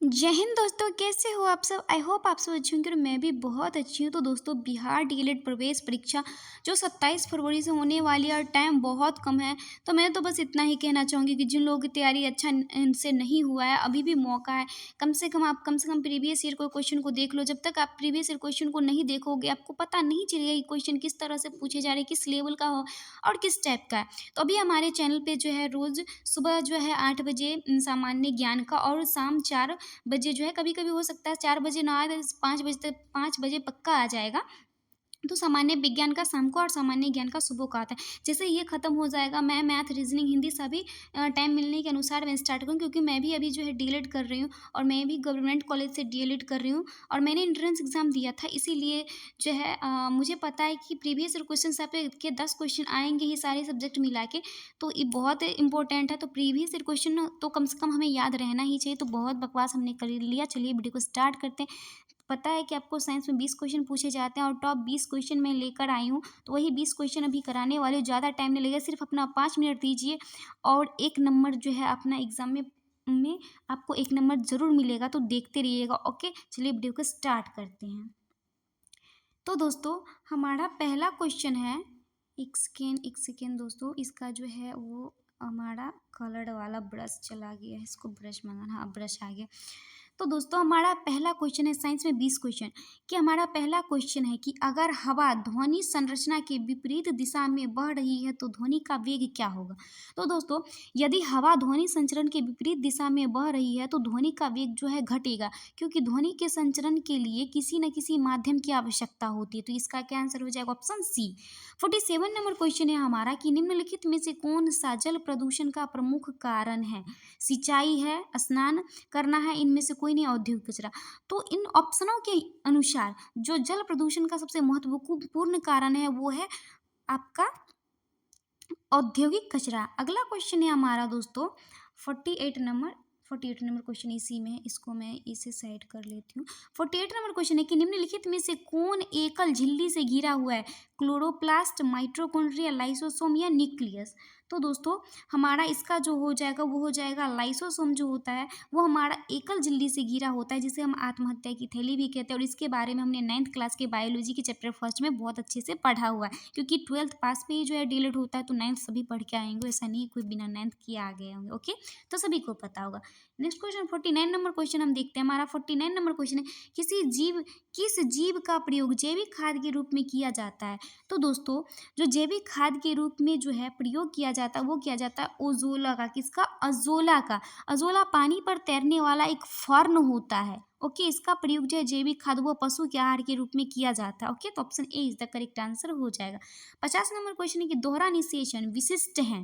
जय हिंद दोस्तों, कैसे हो आप सब। आई होप आप सब अच्छे होंगे और मैं भी बहुत अच्छी हूँ। तो दोस्तों, बिहार डीएलएड प्रवेश परीक्षा जो 27 फरवरी से होने वाली है और टाइम बहुत कम है। तो मैं तो बस इतना ही कहना चाहूँगी कि जिन लोगों की तैयारी अच्छा इनसे नहीं हुआ है, अभी भी मौका है। कम से कम प्रीवियस ईयर को क्वेश्चन को देख लो। जब तक आप प्रीवियस ईयर क्वेश्चन को नहीं देखोगे, आपको पता नहीं चलेगा कि क्वेश्चन किस तरह से पूछे जा रहे हैं, किस लेवल का हो और किस टाइप का है। तो अभी हमारे चैनल पे जो है रोज़ सुबह जो है 8 बजे सामान्य ज्ञान का और शाम 4 बजे जो है, कभी-कभी हो सकता है 4 बजे ना आए तो 5 बजे तक, 5 बजे पक्का आ जाएगा। तो सामान्य विज्ञान का शाम को और सामान्य ज्ञान का सुबह को आता है। जैसे ये खत्म हो जाएगा, मैं मैथ, रीज़निंग, हिंदी सभी टाइम मिलने के अनुसार मैं स्टार्ट करूँ, क्योंकि मैं भी अभी जो है डीएलएड कर रही हूँ और मैं भी गवर्नमेंट कॉलेज से डीएलएड कर रही हूँ और मैंने एंट्रेंस एग्ज़ाम दिया था। इसीलिए जो है मुझे पता है कि प्रीवियस ईयर क्वेश्चंस आपके 10 क्वेश्चन आएँगे ही सारे सब्जेक्ट मिला के। तो ये बहुत इम्पोर्टेंट है। तो प्रीवियस ईयर क्वेश्चन तो कम से कम हमें याद रहना ही चाहिए। तो बहुत बकवास हमने कर लिया, चलिए वीडियो को स्टार्ट करते हैं। पता है कि आपको साइंस में 20 क्वेश्चन पूछे जाते हैं और टॉप 20 क्वेश्चन मैं लेकर आई हूँ। तो वही 20 क्वेश्चन अभी कराने वाली हूँ। ज़्यादा टाइम नहीं लगेगा, सिर्फ अपना 5 मिनट दीजिए और 1 नंबर जो है अपना एग्ज़ाम में आपको 1 नंबर ज़रूर मिलेगा। तो देखते रहिएगा। ओके, चलिए वीडियो को स्टार्ट करते हैं। तो दोस्तों, हमारा पहला क्वेश्चन है, एक सेकेंड दोस्तों, इसका जो है वो हमारा कलर्ड वाला ब्रश चला गया है, इसको ब्रश मंगाना। हाँ, ब्रश आ गया। तो दोस्तों, हमारा पहला क्वेश्चन है साइंस में 20 क्वेश्चन कि हमारा पहला क्वेश्चन है कि अगर हवा ध्वनि संरचना के विपरीत दिशा में बह रही है तो ध्वनि का वेग क्या होगा। तो दोस्तों, यदि हवा ध्वनि संचरण के विपरीत दिशा में बह रही है तो ध्वनि का वेग जो है घटेगा, क्योंकि ध्वनि के संचरण के लिए किसी न किसी माध्यम की आवश्यकता होती है। तो इसका क्या आंसर हो जाएगा, ऑप्शन सी। 47 नंबर क्वेश्चन है हमारा कि निम्नलिखित में से कौन सा जल प्रदूषण का प्रमुख कारण है। सिंचाई है, स्नान करना है, इनमें से कोई नहीं, औद्योगिक कचरा। तो इन ऑप्शनों के अनुसार जो जल प्रदूषण का सबसे महत्वपूर्ण कारण है वो है आपका औद्योगिक कचरा। अगला क्वेश्चन है हमारा दोस्तों 48 नंबर क्वेश्चन इसी में है, इसको मैं इसे साइड कर लेती हूँ। 48 नंबर क्वेश्चन है कि निम्नलिखित में से कौन एकल झिल्ली से घिरा हुआ है, क्लोरोप्लास्ट, माइटोकॉन्ड्रिया, लाइसोसोम या न्यूक्लियस। तो दोस्तों, हमारा इसका जो हो जाएगा वो हो जाएगा लाइसोसोम। जो होता है वो हमारा एकल झिल्ली से घिरा होता है, जिसे हम आत्महत्या की थैली भी कहते हैं। और इसके बारे में हमने 9th क्लास के बायोलॉजी के चैप्टर फर्स्ट में बहुत अच्छे से पढ़ा हुआ है, क्योंकि 12th पास पे ही जो है डीलेट होता है। तो 9th सभी पढ़ के आएंगे, ऐसा नहीं कोई बिना 9th किए आ गए होंगे। ओके, तो सभी को पता होगा। नेक्स्ट क्वेश्चन 49 नंबर क्वेश्चन हम देखते हैं। हमारा 49 नंबर क्वेश्चन है किस जीव का प्रयोग जैविक खाद के रूप में किया जाता है। तो दोस्तों, जो जैविक खाद के रूप में जो है प्रयोग किया जाता है वो किया जाता है ओजोला का। किसका, अजोला का। अजोला पानी पर तैरने वाला एक फर्न होता है। ओके, इसका प्रयोग जो है जैविक खाद वो पशु के आहार के रूप में किया जाता है। ओके, तो option A is the correct answer हो जाएगा। 50 नंबर क्वेश्चन है कि दोहरा निषेचन विशिष्ट है।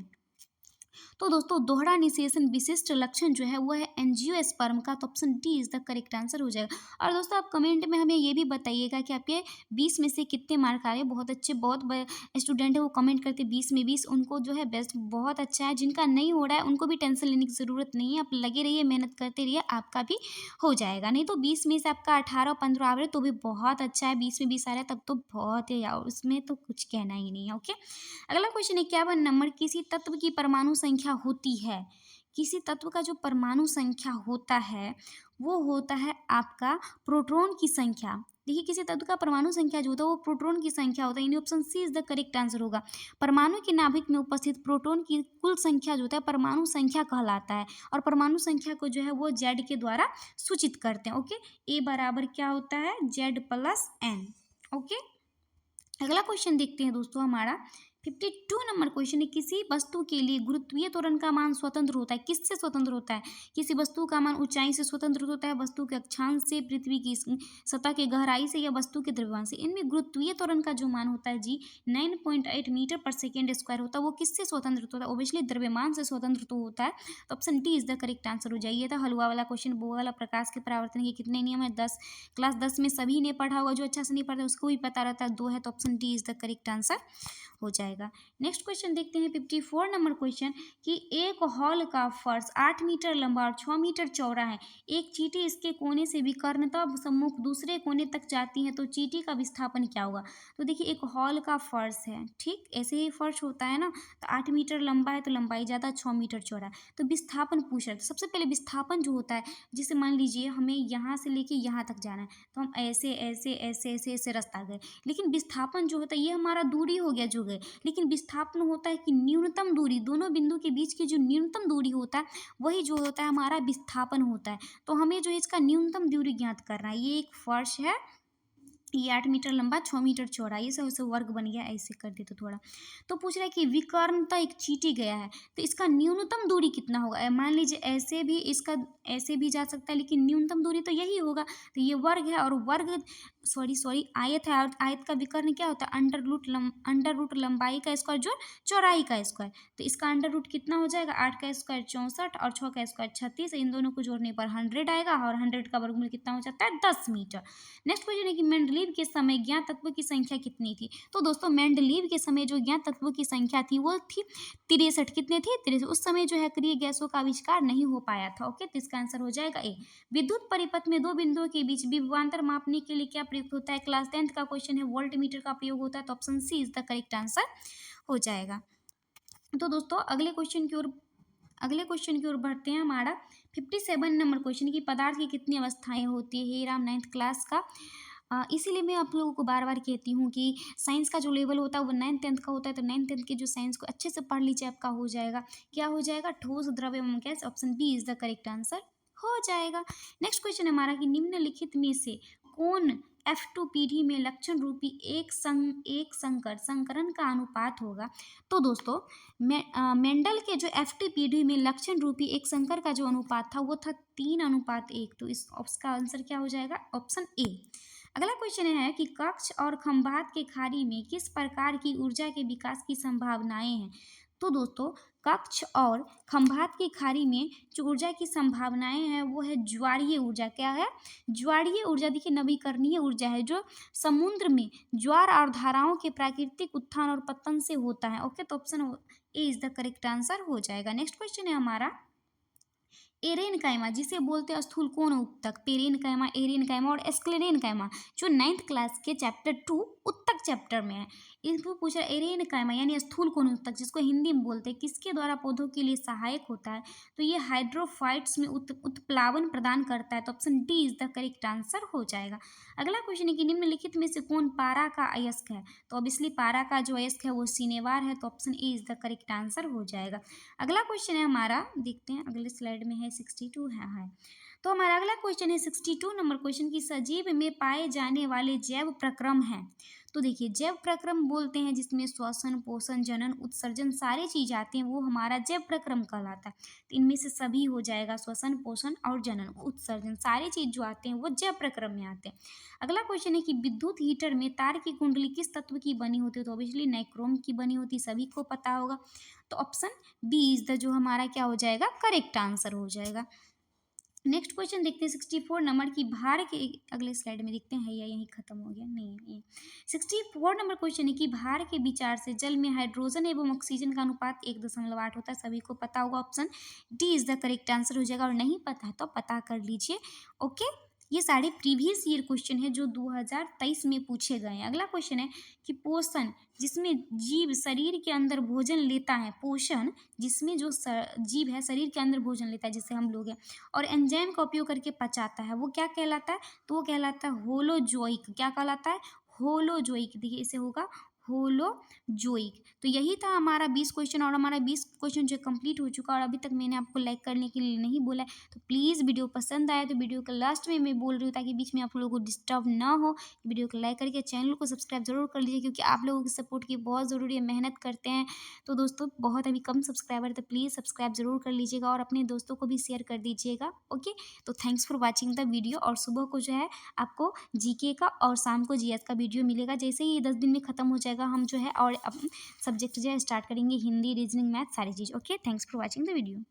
तो दोस्तों, दोहरा निषेचन विशिष्ट लक्षण जो है वो है एंजियोस्पर्म का। तो option D is the correct answer हो जाएगा। और दोस्तों, आप कमेंट में हमें ये भी बताइएगा कि आपके 20 में से कितने मार्क आ रहे हैं। बहुत अच्छे, बहुत स्टूडेंट है वो कमेंट करते 20 में 20, उनको जो है बेस्ट, बहुत अच्छा है। जिनका नहीं हो रहा है उनको भी टेंशन लेने की ज़रूरत नहीं है। आप लगे रहिए, मेहनत करते रहिए, आपका भी हो जाएगा। नहीं तो 20 में से आपका 18 15 आ रहे तो भी बहुत अच्छा है। 20 में 20 आ रहा है तब तो बहुत है यार, उसमें तो कुछ कहना ही नहीं है। ओके, अगला क्वेश्चन है 51 नंबर, किसी तत्व की परमाणु संख्या होती है। किसी तत्व का जो परमाणु संख्या होता है वो होता है आपका प्रोटॉन की संख्या। देखिए, किसी तत्व का परमाणु संख्या जो होता है वो प्रोटॉन की संख्या होता है, यानी option C is the correct answer होगा। परमाणु के नाभिक में उपस्थित प्रोटॉन की कुल संख्या जो होता है परमाणु संख्या कहलाता है। और परमाणु संख्या को जो है वो जेड के द्वारा सूचित करते हैं। ओके, ए बराबर क्या होता है, जेड प्लस एन। ओके, अगला क्वेश्चन देखते हैं दोस्तों। हमारा 52 नंबर क्वेश्चन है, किसी वस्तु के लिए गुरुत्वीय त्वरण का मान स्वतंत्र होता है। किससे स्वतंत्र होता है, किसी वस्तु का मान ऊंचाई से स्वतंत्र होता है, वस्तु के अक्षांश से, पृथ्वी की सतह के गहराई से, या वस्तु के द्रव्यमान से। इनमें गुरुत्वीय त्वरण का जो मान होता है जी 9.8 मीटर पर सेकेंड स्क्वायर होता है। वो किससे स्वतंत्र होता है, ओबियसली द्रव्यमान से स्वतंत्र तो होता है। तो option D is the correct answer हो जाइए। था हलवा वाला क्वेश्चन, वो वाला प्रकाश के परावर्तन के कितने नियम है। क्लास 10 में सभी ने पढ़ा होगा, जो अच्छा से नहीं पढ़ा उसको भी पता रहता है, 2 है। तो option D is the correct answer हो जाएगा। जाएगा। नेक्स्ट क्वेश्चन देखते हैं 54 नंबर क्वेश्चन कि एक हॉल का फर्श 8 मीटर लंबा और 6 मीटर चौड़ा है। एक चींटी इसके कोने से विकर्णता सम्मुख दूसरे कोने तक जाती है तो चींटी का विस्थापन क्या होगा। तो देखिए एक हॉल का फर्श है, ठीक ऐसे ही फर्श होता है ना, तो 8 मीटर लंबा है तो लंबाई ज़्यादा, 6 मीटर चौड़ा है। तो विस्थापन पूछ रहा है, तो सबसे पहले विस्थापन जो होता है, जैसे मान लीजिए हमें यहाँ से लेके यहाँ तक जाना है, तो हम ऐसे ऐसे ऐसे ऐसे ऐसे रास्ता गए, लेकिन विस्थापन जो होता है ये हमारा दूरी हो गया जो गए, लेकिन विस्थापन होता है कि न्यूनतम दूरी, दोनों बिंदु के बीच की जो न्यूनतम दूरी होता है वही जो होता है हमारा विस्थापन होता है। तो हमें जो है इसका न्यूनतम दूरी ज्ञात करना है। ये एक फर्श है, ये 8 मीटर लंबा, 6 मीटर चौड़ा, ये सब ऐसे वर्ग बन गया, ऐसे कर दे तो थोड़ा। तो पूछ रहा है कि विकर्णता एक चींटी गया है तो इसका न्यूनतम दूरी कितना होगा। मान लीजिए ऐसे भी इसका ऐसे भी जा सकता है, लेकिन न्यूनतम दूरी तो यही होगा। तो ये वर्ग है और वर्ग सॉरी आयत है, और आयत का विकर्ण क्या होता है, अंडर रूट लंबाई का स्क्वायर जो चौड़ाई का स्क्वायर। तो इसका अंडर रूट कितना हो जाएगा, 8 का स्क्वायर 64 और 6 का स्क्वायर 36, इन दोनों को जोड़ने पर 100 आएगा, और 100 का वर्गमूल कितना हो जाता है, 10 मीटर। नेक्स्ट क्वेश्चन है कि मेंडलीव के समय ज्ञात तत्वों की संख्या कितनी थी। तो दोस्तों मेंडलीव के समय जो ज्ञात तत्वों की संख्या थी वो थी 63। कितने थे, 63। उस समय जो है अक्रिय गैसों का आविष्कार नहीं हो पाया था। ओके, तो इसका आंसर हो जाएगा ए। विद्युत परिपथ में दो बिंदुओं के बीच विभवांतर मापने के लिए क्या प्रयुक्त होता है। क्लास 10th का क्वेश्चन है, वोल्टमीटर का प्रयोग होता है। तो option C is the correct answer हो जाएगा। तो दोस्तों अगले क्वेश्चन की ओर बढ़ते हैं। हमारा 57 नंबर क्वेश्चन की पदार्थ की कितनी अवस्थाएं होती है। हे राम 9th क्लास का। इसीलिए मैं आप लोगों को बार बार कहती हूँ कि साइंस का जो लेवल होता है वो 9th 10th का होता है। तो 9th 10th के जो साइंस को अच्छे से पढ़ लीजिए, आपका हो जाएगा। क्या हो जाएगा, ठोस द्रव्य एवं gas. Option B is the correct answer हो जाएगा। नेक्स्ट क्वेश्चन है हमारा कि निम्नलिखित में से कौन F2 पीढ़ी में लक्षण रूपी एक संकरण का अनुपात होगा। तो दोस्तों मेंडल के जो F2 पीढ़ी में लक्षण रूपी एक संकर का जो अनुपात था वो था 3:1। तो इसका आंसर क्या हो जाएगा, ऑप्शन ए। अगला क्वेश्चन है कि कक्ष और खंभात के खाड़ी में किस प्रकार की ऊर्जा के विकास की संभावनाएं हैं। तो दोस्तों कक्ष और खंभात की खाड़ी में जो ऊर्जा की संभावनाएं हैं वो है ज्वारीय ऊर्जा। क्या है, ज्वारीय ऊर्जा। देखिए नवीकरणीय ऊर्जा है जो समुद्र में ज्वार और धाराओं के प्राकृतिक उत्थान और पतन से होता है। ओके, तो option A is the correct answer हो जाएगा। नेक्स्ट क्वेश्चन है हमारा एरेनकाइमा, जिसे बोलते हैं स्थूल कोण उत्तक। पेरेनकाइमा, एरेनकाइमा और एस्क्लेरेनकाइमा जो 9th क्लास के चैप्टर 2 उत्तक चैप्टर में है। इसको पूछा एरेनकाइमा यानी स्थूल कोण उत्तक, जिसको हिंदी में बोलते हैं, किसके द्वारा पौधों के लिए सहायक होता है। तो ये हाइड्रोफाइट्स में उत्प्लावन प्रदान करता है। तो option D is the correct answer हो जाएगा। अगला क्वेश्चन है कि निम्नलिखित में से कौन पारा का अयस्क है। तो ऑब्वियसली पारा का जो अयस्क है वो सिनेवार है। तो option A is the correct answer हो जाएगा। अगला क्वेश्चन है हमारा, देखते हैं अगले स्लाइड में है 62 है। तो हमारा अगला क्वेश्चन है 62 नंबर क्वेश्चन की सजीव में पाए जाने वाले जैव प्रक्रम हैं। तो देखिए जैव प्रक्रम बोलते हैं जिसमें श्वसन, पोषण, जनन, उत्सर्जन सारी चीज आते हैं, वो हमारा जैव प्रक्रम कहलाता है। तो इनमें से सभी हो जाएगा, श्वसन, पोषण और जनन, उत्सर्जन सारी चीज जो आते हैं वो जैव प्रक्रम में आते हैं। अगला क्वेश्चन है कि विद्युत हीटर में तार की कुंडली किस तत्व की बनी होती है। तो ऑब्वियसली नाइक्रोम की बनी होती है, सभी को पता होगा। तो ऑप्शन बी इज द जो हमारा क्या हो जाएगा, करेक्ट आंसर हो जाएगा। नेक्स्ट क्वेश्चन देखते हैं 64 नंबर की भार के, अगले स्लाइड में देखते हैं या यहीं खत्म हो गया, नहीं ये 64 नंबर क्वेश्चन है कि भार के विचार से जल में हाइड्रोजन एवं ऑक्सीजन का अनुपात 1.8 होता है, सभी को पता होगा। Option D is the correct answer हो जाएगा, और नहीं पता है तो पता कर लीजिए। ओके, ये सारे प्रीवियस ईयर क्वेश्चन है जो 2023 में पूछे गए हैं। अगला क्वेश्चन है कि पोषण जिसमें जीव शरीर के अंदर भोजन लेता है, पोषण जिसमें जो जीव है शरीर के अंदर भोजन लेता है जैसे हम लोग हैं, और एंजाइम का उपयोग करके पचाता है, वो क्या कहलाता है। तो वो कहलाता है होलोजोइक। क्या कहलाता है, होलोजोइक। देखिए इसे होगा होलोजोइक। तो यही था हमारा 20 क्वेश्चन, और हमारा 20 क्वेश्चन जो कंप्लीट हो चुका। और अभी तक मैंने आपको लाइक करने के लिए नहीं बोला है, तो प्लीज़ वीडियो पसंद आया तो वीडियो के लास्ट में मैं बोल रही हूँ ताकि बीच में आप लोगों को डिस्टर्ब ना हो, वीडियो को लाइक करके चैनल को सब्सक्राइब जरूर कर लीजिए, क्योंकि आप लोगों की सपोर्ट की बहुत ज़रूरी है, मेहनत करते हैं। तो दोस्तों बहुत अभी कम सब्सक्राइबर, तो प्लीज़ सब्सक्राइब जरूर कर लीजिएगा और अपने दोस्तों को भी शेयर कर दीजिएगा। ओके, तो thanks for watching the video. और सुबह को जो है आपको जीके का और शाम को जीएस का वीडियो मिलेगा। जैसे ही ये 10 दिन में खत्म हो जाएगा हम जो है और अब सब्जेक्ट जो है स्टार्ट करेंगे, हिंदी, रीजनिंग, मैथ सारी चीज़। Okay, thanks for watching the video.